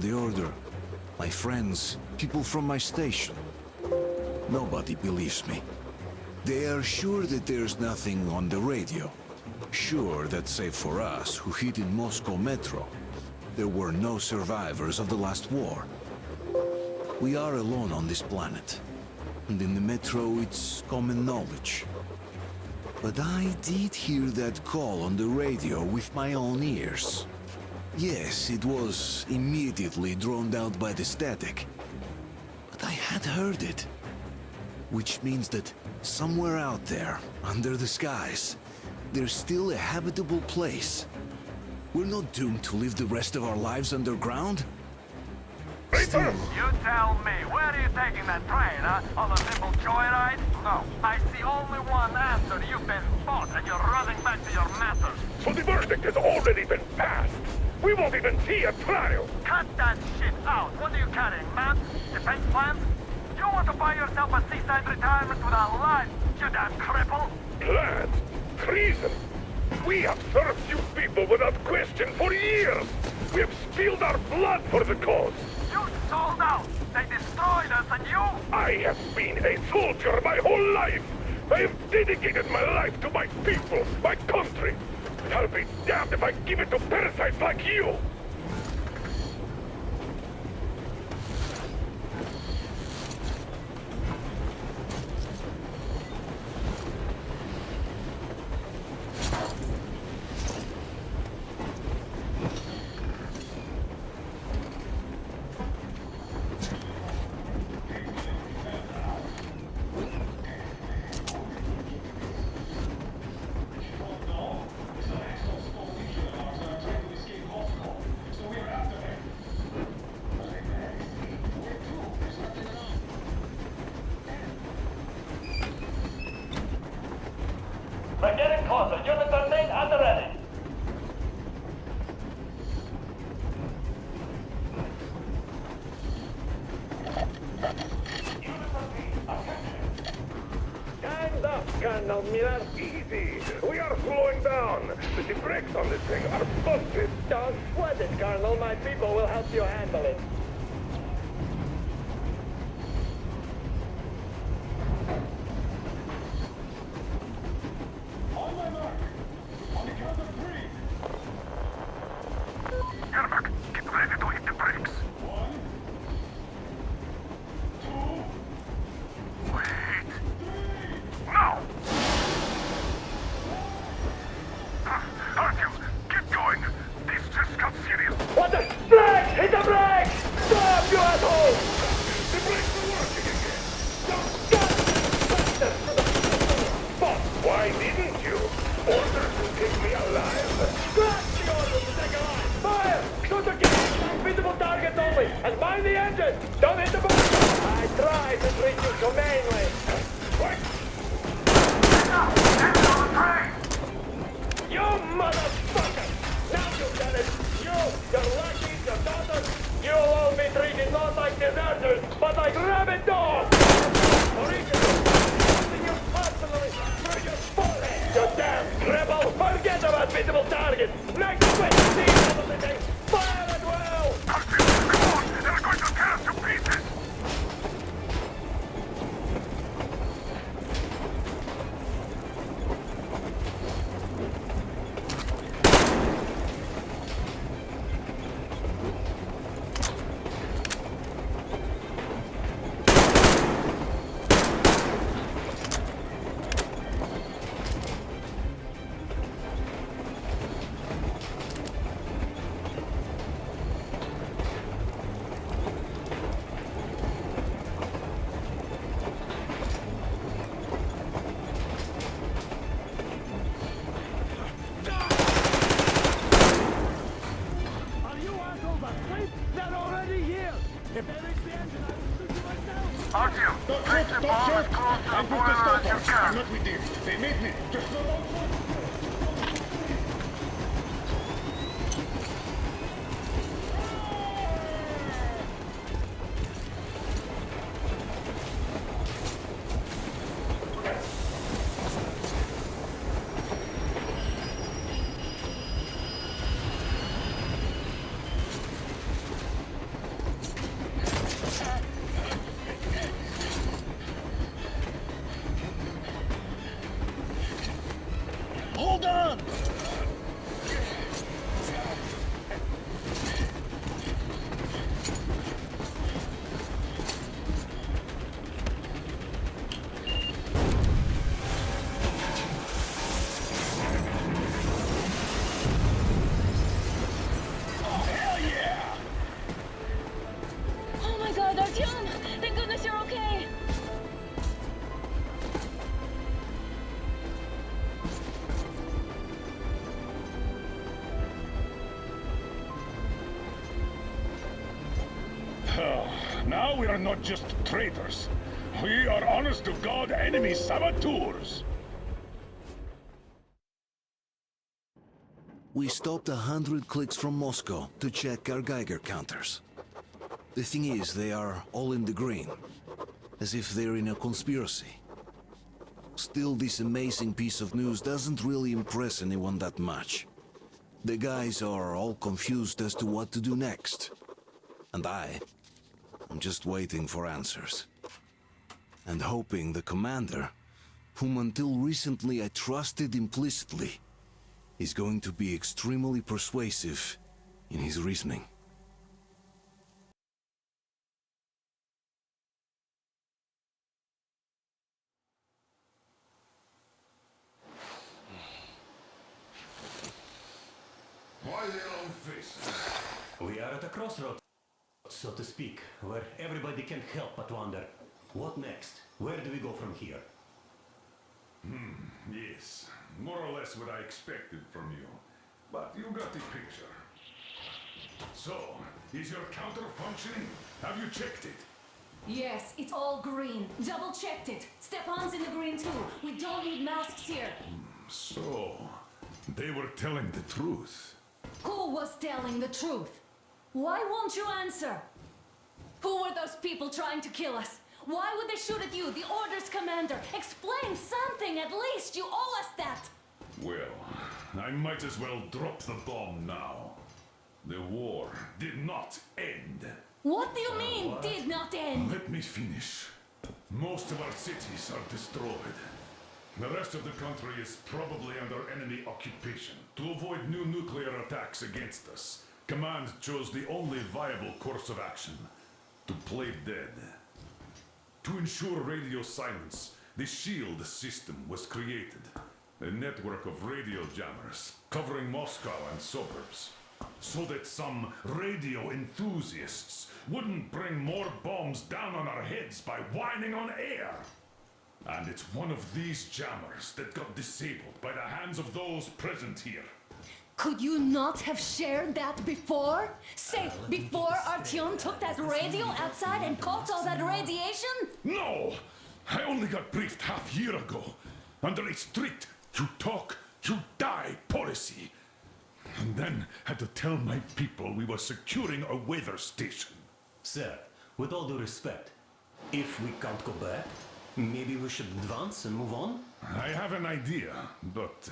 the Order, my friends, people from my station. Nobody believes me. They are sure that there's nothing on the radio. Sure that save for us, who hid in Moscow Metro, there were no survivors of the last war. We are alone on this planet. And in the Metro, it's common knowledge. But I did hear that call on the radio with my own ears. Yes, it was immediately drowned out by the static. But I had heard it. Which means that somewhere out there, under the skies, there's still a habitable place. We're not doomed to live the rest of our lives underground. Still... You tell me, where are you taking that train, huh? On a simple joyride? No, I see only one answer. You've been bought and you're running back to your masters. So the verdict has already been passed. We won't even see a trial. Cut that shit out. What are you carrying, maps? Defense plans? You want to buy yourself a seaside retirement without life, you damn cripple? Plans? Treason? We have served you people without question for years. We have spilled our blood for the cause. You sold out. They destroyed us and you... I have been a soldier my whole life. I have dedicated my life to my people, my country. And I'll be damned if I give it to parasites like you. We're getting closer. Units are made and ready. Time's up, Colonel Miller. Easy. We are slowing down. The brakes on this thing are busted. Don't sweat it, Colonel. My people will help you handle it. On my mark. On the count of 3. Yermak, get ready to hit the brakes. 1, 2, Wait. No! Artyom, get going. This just got serious. What the? Brakes! Hit the brakes! Stop, you asshole! the brakes are working again. Fuck! Why didn't you? Orders to take me alive. Scratch the order to take a line! Fire! Shoot the gas! Visible targets only! And mind the engine! Don't hit the button! I tried to treat you humanely! What? Hands on the train! You motherfucker! Now you've done it! You, your lackeys, your daughters, you'll all be treated not like deserters, but like rabid dogs! Original! Something you personally through your forehead! You damn rebel! Forget about visible targets! Next quick! See all of the thing! Fire at will! Artyom, come on! They're going to tear us to pieces! Artyom, place the bomb as close to the boiler as you can. Not with you. They made me. Just slow down. Now we are not just traitors. We are honest-to-God enemy saboteurs. We stopped 100 clicks from Moscow to check our Geiger counters. The thing is, they are all in the green, as if they're in a conspiracy. Still, this amazing piece of news doesn't really impress anyone that much. The guys are all confused as to what to do next. And I'm just waiting for answers. And hoping the commander, whom until recently I trusted implicitly, is going to be extremely persuasive in his reasoning. Why their own faces? We are at a crossroads, so to speak, where everybody can't help but wonder, what next? Where do we go from here? Yes, more or less what I expected from you. But you got the picture. So, is your counter functioning? Have you checked it? Yes, it's all green. Double checked it. Stepan's in the green too. We don't need masks here. So, they were telling the truth. Who was telling the truth? Why won't you answer? Who were those people trying to kill us? Why would they shoot at you, the Order's commander? Explain something at least. You owe us that. Well, I might as well drop the bomb now. The war did not end. What do you mean, did not end? Let me finish. Most of our cities are destroyed. The rest of the country is probably under enemy occupation. To avoid new nuclear attacks against us, Command chose the only viable course of action: to play dead. To ensure radio silence, the SHIELD system was created. A network of radio jammers covering Moscow and suburbs. So that some radio enthusiasts wouldn't bring more bombs down on our heads by whining on air. And it's one of these jammers that got disabled by the hands of those present here. Could you not have shared that before? Say, before Artyom took that radio outside and caught all that radiation? No! I only got briefed half year ago. Under a strict, you talk, you die policy. And then had to tell my people we were securing a weather station. Sir, with all due respect, if we can't go back, maybe we should advance and move on? I have an idea, but...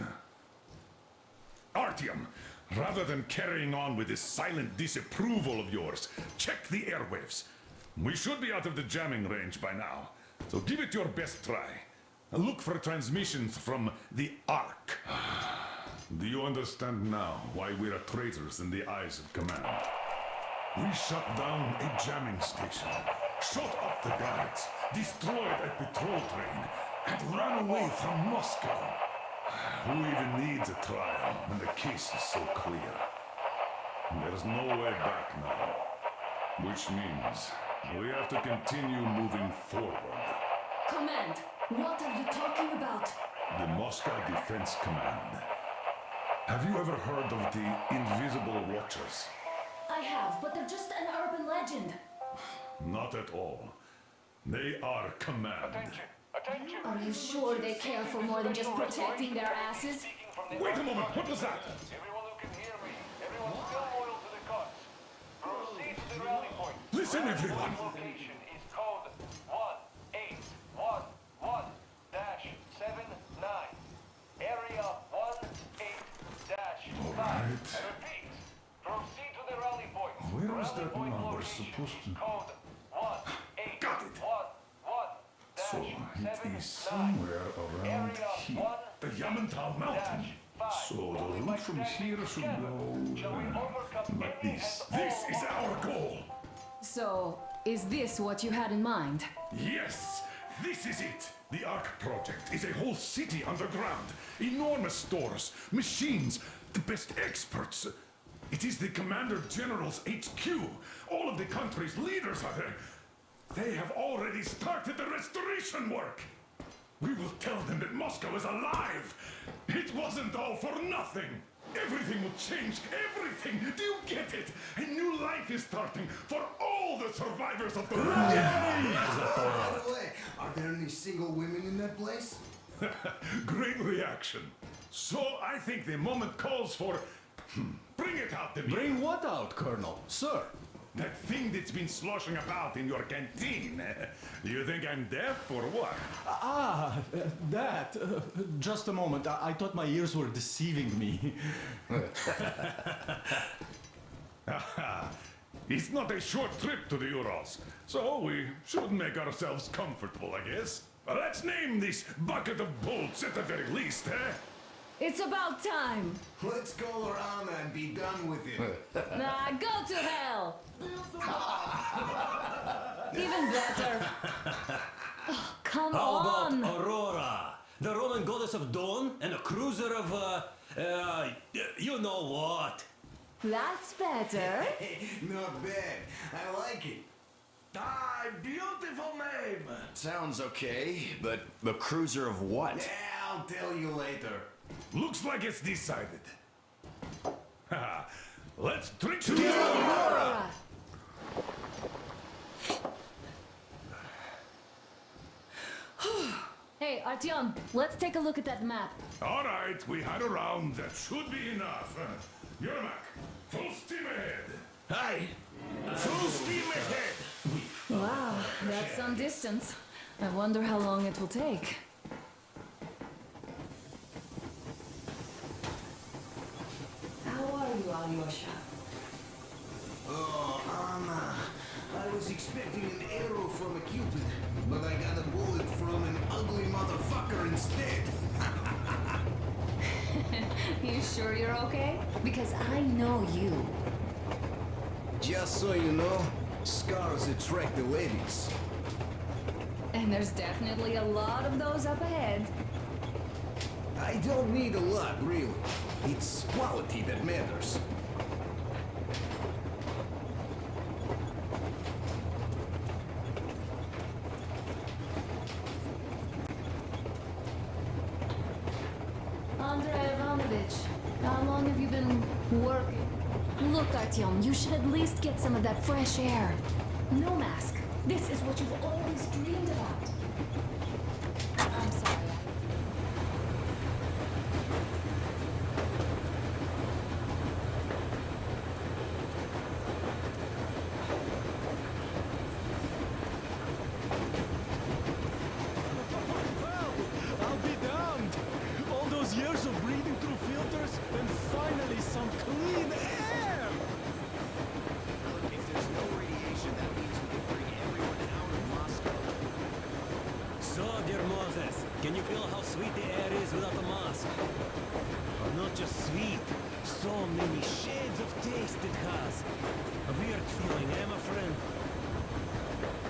Artyom, rather than carrying on with this silent disapproval of yours, check the airwaves. We should be out of the jamming range by now, so give it your best try. Look for transmissions from the Ark. Do you understand now why we are traitors in the eyes of Command? We shut down a jamming station, shot up the guards, destroyed a patrol train, and ran away from Moscow. Who even needs a trial when the case is so clear? There's no way back now. Which means we have to continue moving forward. Command, what are you talking about? The Moscow Defense Command. Have you ever heard of the Invisible Watchers? I have, but they're just an urban legend. Not at all. They are Command. Are you sure they care for more than just protecting their asses? Wait a moment, what was that? Everyone who can hear me, everyone still loyal to the cause. Proceed to the rally point. Listen, everyone. Location is code 1811-79. Area 18-5. All right. I repeat, proceed to the rally point. Where was Rally that point number location supposed to- is code Got it. 1811-79. So it is somewhere around here. The Yamantau Mountain. So the route from here should go like this. This is our goal. So, is this what you had in mind? Yes, this is it. The Ark Project is a whole city underground. Enormous stores, machines, the best experts. It is the Commander General's HQ. All of the country's leaders are there. They have already started the restoration work. We will tell them that Moscow is alive. It wasn't all for nothing. Everything will change. Everything. Do you get it? A new life is starting for all all the survivors of the By the way, are there any single women in that place? Great reaction. So I think the moment calls for... Bring it out, Demir. Bring what out, Colonel? Sir? That thing that's been sloshing about in your canteen. You think I'm deaf or what? That. Just a moment. I thought my ears were deceiving me. It's not a short trip to the Urals, so we should make ourselves comfortable, I guess. Let's name this bucket of bolts at the very least, eh? It's about time. Let's call her Anna and be done with it. Nah, go to hell. Even better. Oh, come How on. about Aurora? The Roman goddess of dawn and a cruiser of, you know what? That's better. Not bad. I like it. Ah, beautiful name. Sounds okay, but the cruiser of what? Yeah, I'll tell you later. Looks like it's decided. Let's drink to Aurora. Hey, Artyom, let's take a look at that map. All right, we had a round. That should be enough. Yermak, full steam ahead. Aye. Full steam ahead. Wow, that's some distance. I wonder how long it will take. How are you, Alyosha? Oh, Anna. I was expecting an arrow from a Cupid, but I got a bullet from an ugly motherfucker instead. You sure you're okay? Because I know you. Just so you know, scars attract the ladies. And there's definitely a lot of those up ahead. I don't need a lot, really. It's quality that matters. Andrei Ivanovich, how long have you been working? Look, Artyom, you should at least get some of that fresh air. No mask. This is what you've always dreamed about. I'm sorry. I'll be damned! All those years of breathing through filters, and finally some clean air! If there's no radiation, that means we can bring everyone out of Moscow. So, dear Moses, can you feel how sweet the air is without a mask? Or not just sweet, so many shades of taste it has. A weird feeling, eh, my friend?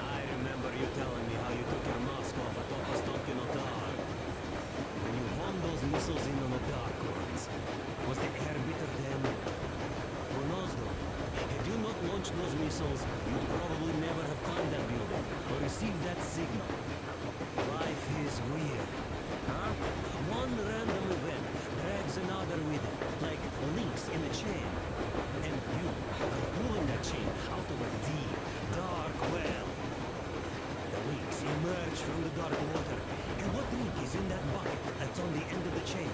I remember you telling me how you took your mask off at Ostonkino Tower. When you honed those missiles in on the Dark Ones, was the air bitter then? Who knows though? Had you not launched those missiles, you'd probably never have climbed that building or received that signal. Life is weird, huh? One random event drags another with it, like links in a chain. And you are pulling that chain out of a deep, dark well. The links emerge from the dark water, and what link is in that bucket that's on the end of the chain?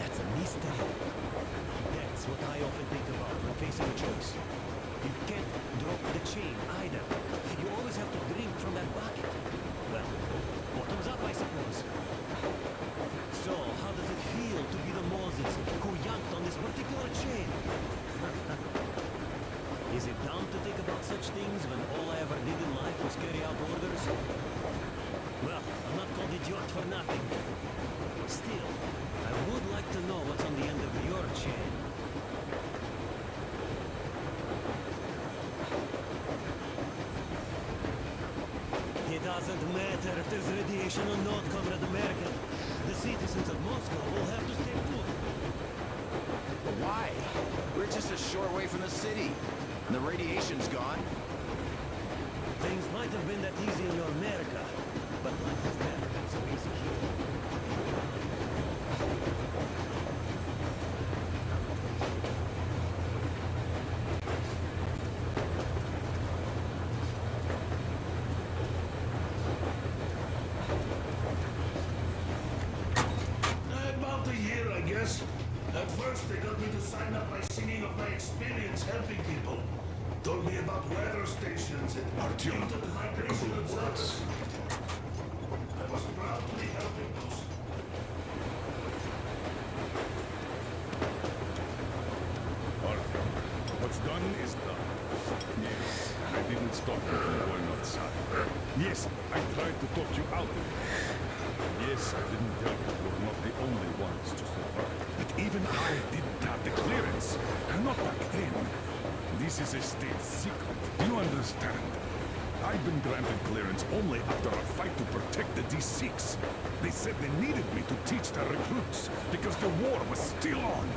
That's a mystery. That's what I often think about when facing a choice. You can't drop the chain either. You always have to drink from that bucket. Well, bottoms up, I suppose. So, how does it feel to be the Moses who yanked on this particular chain? Is it dumb to think about such things when all I ever did in life was carry out orders? Well, I'm not called idiot for nothing. Still, I would like to know what's on the end of your chain. It doesn't matter if there's radiation or not, Comrade American. The citizens of Moscow will have to stay put. But why? We're just a short way from the city. And the radiation's gone. Things might have been that easy in your America, but life has never been so easy here. sign up by singing of my experience helping people. Told me about weather stations and Artyom, hinted at migration observers. I was proud to be helping those. Artyom, what's done is done. Yes, I didn't stop you from going outside. Yes, I tried to talk you out of it. Yes, I didn't tell you you're not the only ones to survive. But even I didn't have the clearance. Not back then. This is a state secret. Do you understand? I've been granted clearance only after a fight to protect the D6. They said they needed me to teach their recruits because the war was still on.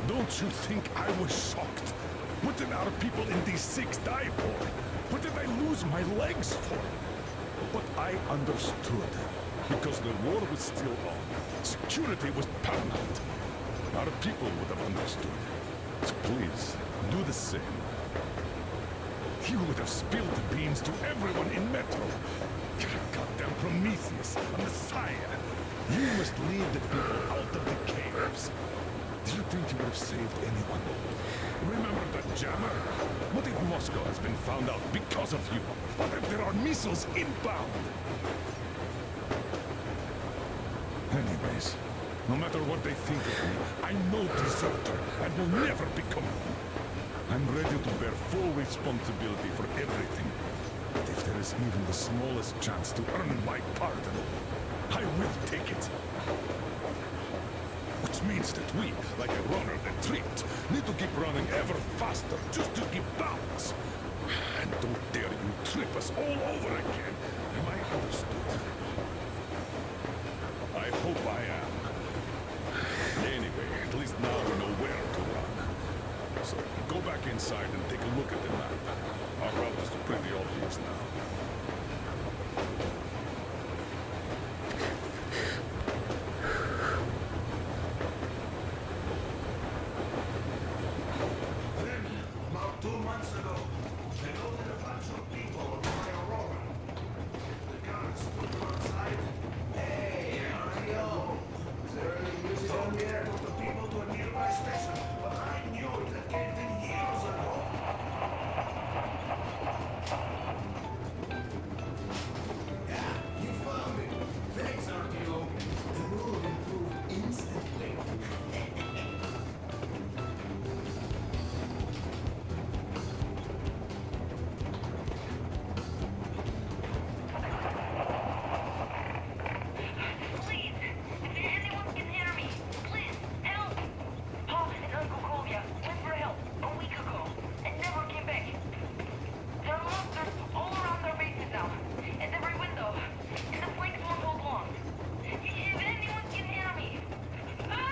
Don't you think I was shocked? What did our people in D6 die for? What did I lose my legs for? But I understood. Because the war was still on. Security was paramount. Our people would have understood. So please, do the same. You would have spilled the beans to everyone in Metro. You're a goddamn Prometheus, a messiah. You must lead the people out of the caves. Do you think you would have saved anyone? Remember that jammer? What if Moscow has been found out because of you? What if there are missiles inbound? Anyways, no matter what they think of me, I'm no deserter and will never become one. I'm ready to bear full responsibility for everything. But if there is even the smallest chance to earn my pardon, I will take it. Which means that we, like a runner that tripped, need to keep running ever faster just to keep balance. And don't dare you trip us all over again. Am I understood? I hope I am. Anyway, at least now we know where to run. So, go back inside and take a look at the map. Our route is pretty obvious now. Then, about 2 months ago, they loaded a bunch of people on my Aurora. The guards stood outside. Hey, Mario! Is there any music on here? Took the people to a nearby station, but I knew it had caved in years ago. Yeah, you found it. Thanks, Artyom. The mood improved instantly. Please, if anyone can hear me, please, help! Pop and Uncle Kovia went for help a week ago and never came back. There are monsters all around their bases now, at every window, and the flanks won't hold long. If anyone can hear me... Ah!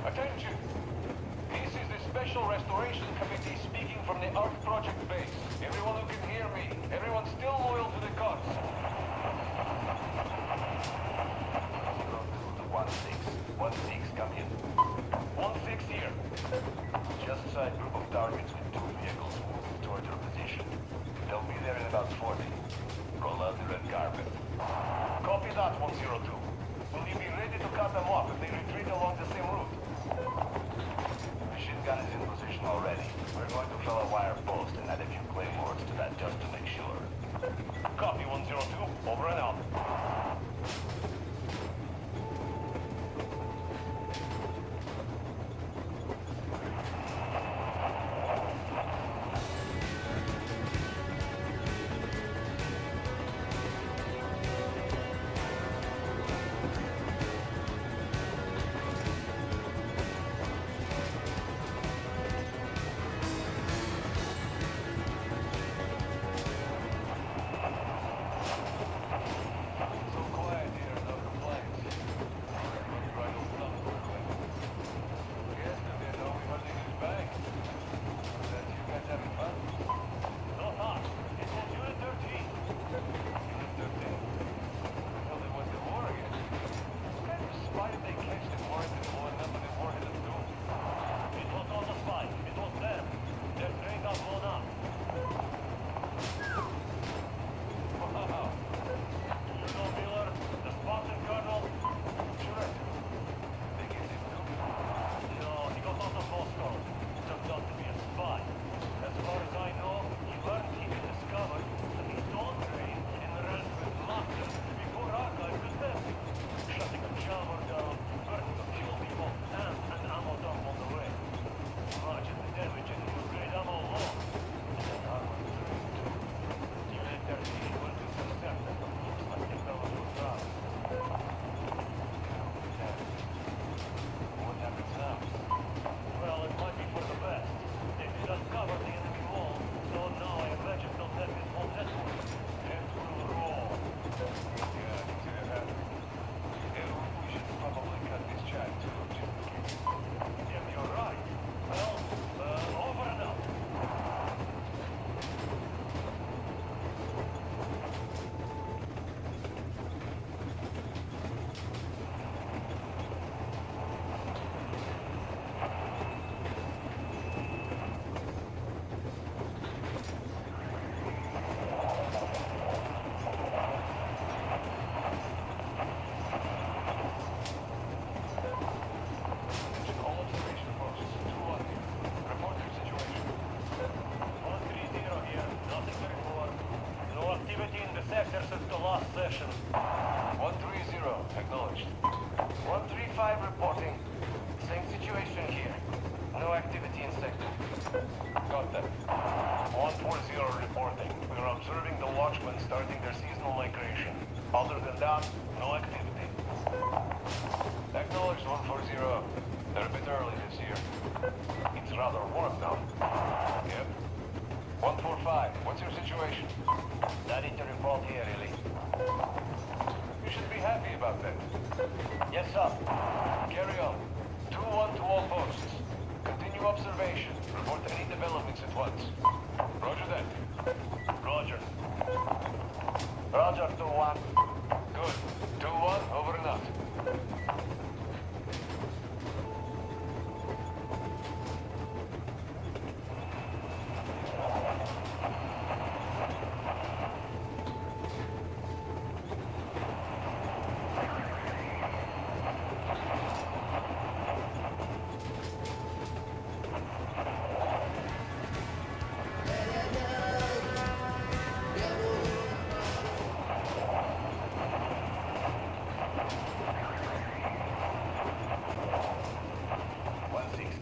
Attention! This is the Special Restoration Committee speaking from the Ark Project base. Everyone who can hear me, everyone still loyal to the cause. 16, come in. 16 here. Just saw a group of targets with 2 vehicles moving toward your position. They'll be there in about 40. Roll out the red carpet. Copy that, 102. Will you be ready to cut them off if they retreat along the same route? Machine gun is in position already. We're going to fill a wire post and add a few claymores to that just to make sure. Copy, 102. Over and out. enough. Wow. You know Miller, the Spartan Colonel? Sure. Think it's him too? No, he got out of Moscow. Turned out to be a spy. As far as I know, he learned he'd been discovered, and he stole train and ran with laughter before Archive could test him. Shutting a jammer down, burning a few people, and an ammo dump on the way. Imagine the damage and you grade ammo low. And then armor train too. Unit 38 went to intercept them. Looks like they fell into a trap. What happens now? Well, it might be for the best. They did uncover the enemy wall, so now I imagine they'll have his whole network. And we'll roll. Yeah, I can see that happening. We should probably cut this chat too, just in case. Yeah, you're right. Well, over and out. Attention all observation posts. 2-1 here. Report your situation. 130 here. Nothing to report. No activity in the sector since the last session. 130, acknowledged. 135 reporting. Same situation here. No activity in sector. Got that. 140 reporting. We're observing the watchmen starting their seasonal migration. Other than that, no activity. Acknowledged 140. They're a bit early this year. It's rather warm now. Yep. 145, what's your situation? Nothing to report here, really. You should be happy about that. Yes, sir. Carry on. 2-1 to all posts. Continue observation. Report any developments at once. Roger that. Roger. Roger, 2-1. Good. 2-1, over and out.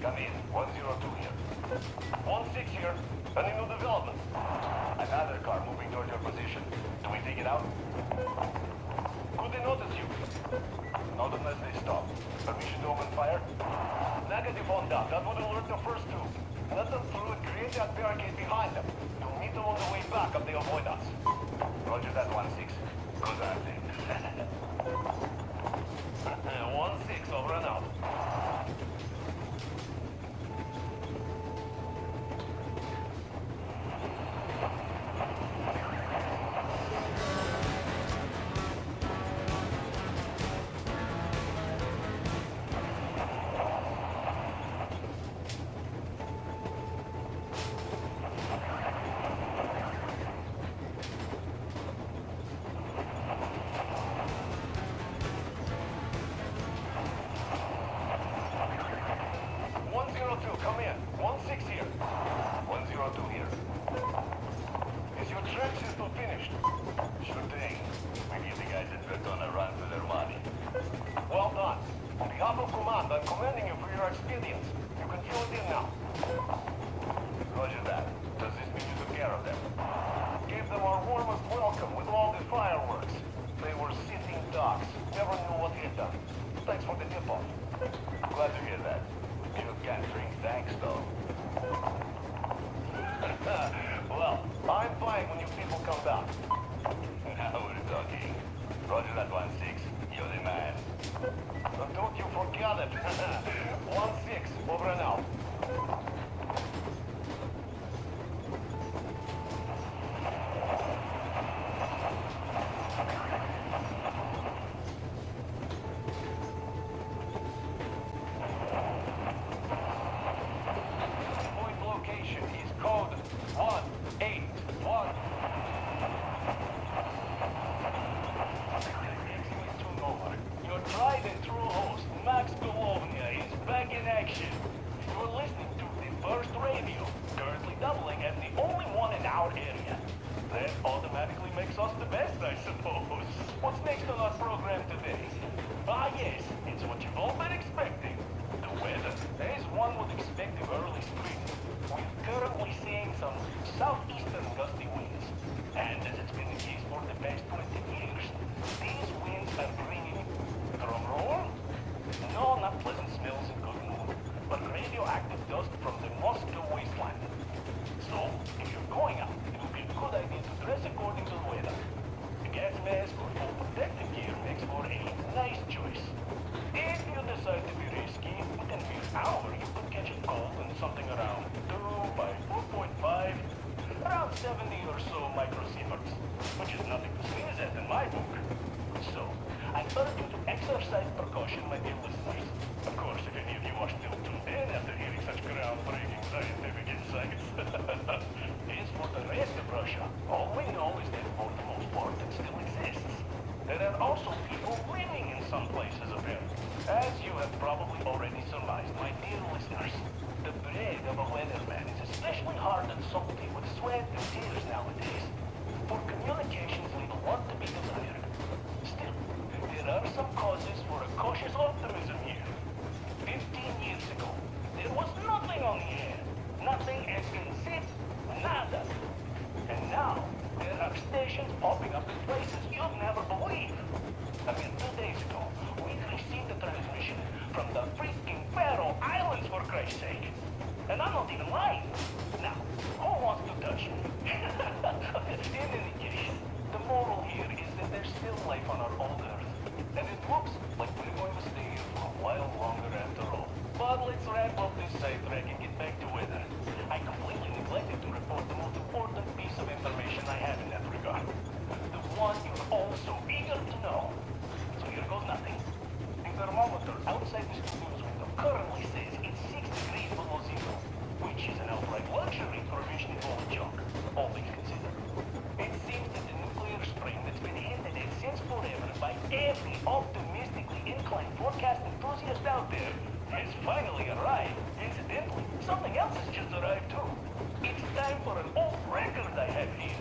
Come in. 102 here. 16 here. Any new development? Another car moving toward your position. Do we take it out? Could they notice you? Not unless they stop. Permission to open fire? Negative on that. That would alert the first two. Let them through and create that barricade behind them. You'll meet them on the way back if they avoid us. Roger that, 16. Good hunting. 16, over and out. Come in. 16 here. 102 here. Is your trench system finished? Sure thing. We give the guys at Bertone a run for their money. Well done. On behalf of Command, I'm commending you for your expedience. You can fill it in now. Roger that. Does this mean you took care of them? Gave them our warmest welcome with all the fireworks. They were sitting ducks. Never knew what hit them. Thanks for the tip-off. Glad to hear that. You can't drink thanks, though. Well, I'm fine when you people come back. Now we're talking. Roger that, 16. You're the man. Don't you forget it. 16, over and out. Point location is code us the best, I suppose. What's next on our program today? Ah, yes, it's what you've all been expecting. The weather. As one would expect of early spring, we're currently seeing some southeastern gusty winds. And as it's been the case for the past 20 years, these winds are bringing, drum roll, no, not pleasant smells and good mood, but radioactive dust from the Moscow wasteland. So, if you're going out, it would be a good idea to dress according to the weather. A gas mask or full protective gear makes for a nice choice. If you decide to be risky, within an hour you could catch a cold in something around 2 by 4.5, around 70 or so microsieverts, which is nothing to sneeze at in my book. So, I urge you to exercise precaution, my dear listeners. Of course, if any of you are still tuned in after hearing such groundbreaking scientific insights. As for the rest of Russia, all we know is that for the most part it still exists. There are also people living in some places apparently. As you have probably already surmised, my dear listeners, the bread of a weatherman is especially hard and salty with sweat and tears nowadays. For communications leave a lot to be desired. Still, there are some causes for a cautious optimism here. 15 years ago, there was nothing on the air. Nothing as in sit, nada. And now, there are stations popping up in places you'd never believe. I mean, 2 days ago, we received a transmission from the freaking Faroe Islands, for Christ's sake. And I'm not even lying. Now, who wants to touch me? In any case, the moral here is that there's still life on our old Earth. And it looks like we're going to stay here for a while longer after all. But let's wrap up this sidetrack and get back to weather. I completely neglected to report the most important piece of information I have in that regard. The one you're all so eager to know. So here goes nothing. The thermometer outside the studio's window currently says it's 6 degrees below zero, which is an outright luxury for a mission full of junk, all things considered. It seems that the nuclear spring that's been hinted at since forever by every optimistically inclined forecast enthusiast out there has finally arrived. Incidentally, something else has just arrived too. It's time for an old record I have here.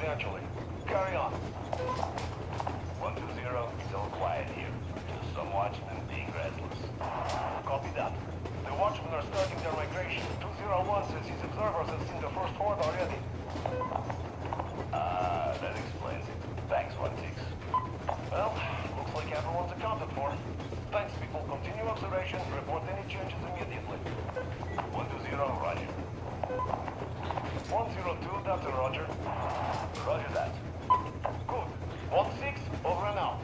Eventually. Carry on. 120, still quiet here. Just some watchmen being restless. Copy that. The watchmen are starting their migration. 201 says his observers have seen the first horde already. That explains it. Thanks, 16. Well, looks like everyone's accounted for. Thanks, people. Continue observation. Report any changes immediately. 120, roger. 102, that's a roger. Roger that. Good. 16, over and out.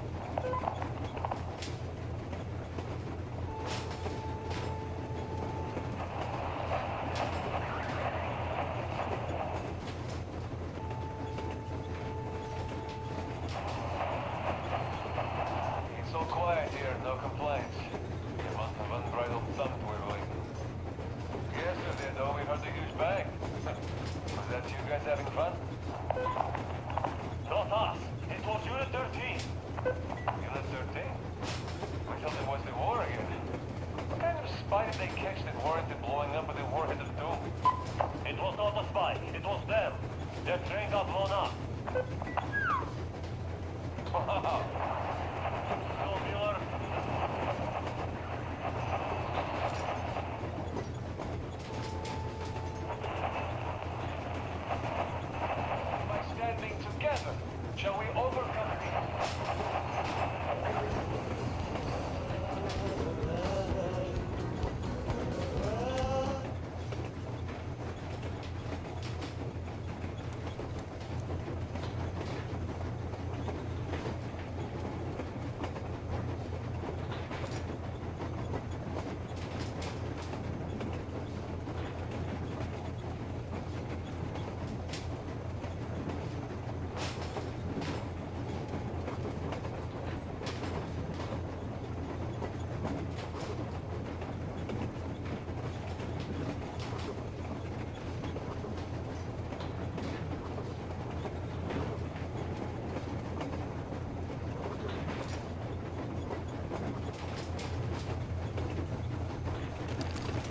It's so quiet here, no complaints. You must have unbridled software going. Yesterday, though, we heard a huge bang. Was that you guys having fun? Not us. It was Unit 13. Unit 13? We thought it was the war again. What kind of spy did they catch that warranted blowing up with the Warhead of Doom? It was not a spy. It was them. Their train got blown up. Wow. So, Mueller, By standing together, shall we overcome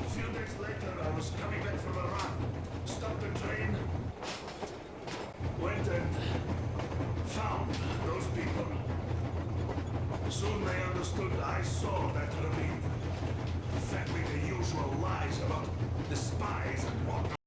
A few days later, I was coming back from a run. Stopped the train. Went and found those people. Soon they understood I saw that ravine. Fed me the usual lies about the spies and whatnot.